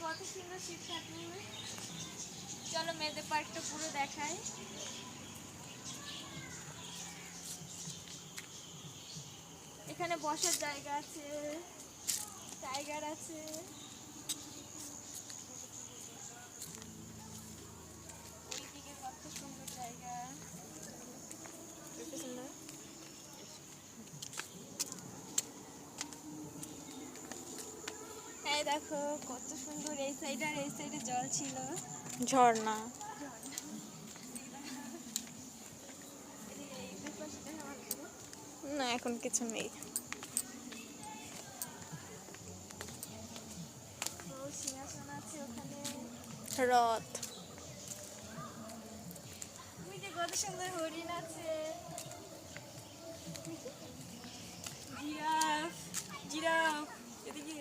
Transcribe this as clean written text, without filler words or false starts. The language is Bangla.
কত সুন্দর শীত ঠাকুর। চলো মেয়েদের পার্কটা পুরো দেখাই। এখানে বসার জায়গা আছে, টাইগার আছে। ওইদিকে কত সুন্দর জায়গা। এই দেখো কত সুন্দর, এই সাইডে আর এই সাইডে জল ছিল, ঝর্ণা। না এখন কিছু নেই। সিংহাসন আছে ওখানে, রথ। ওই যে কত সুন্দর হরিণ আছে, জিরাফ, জিরাফ এদিকে।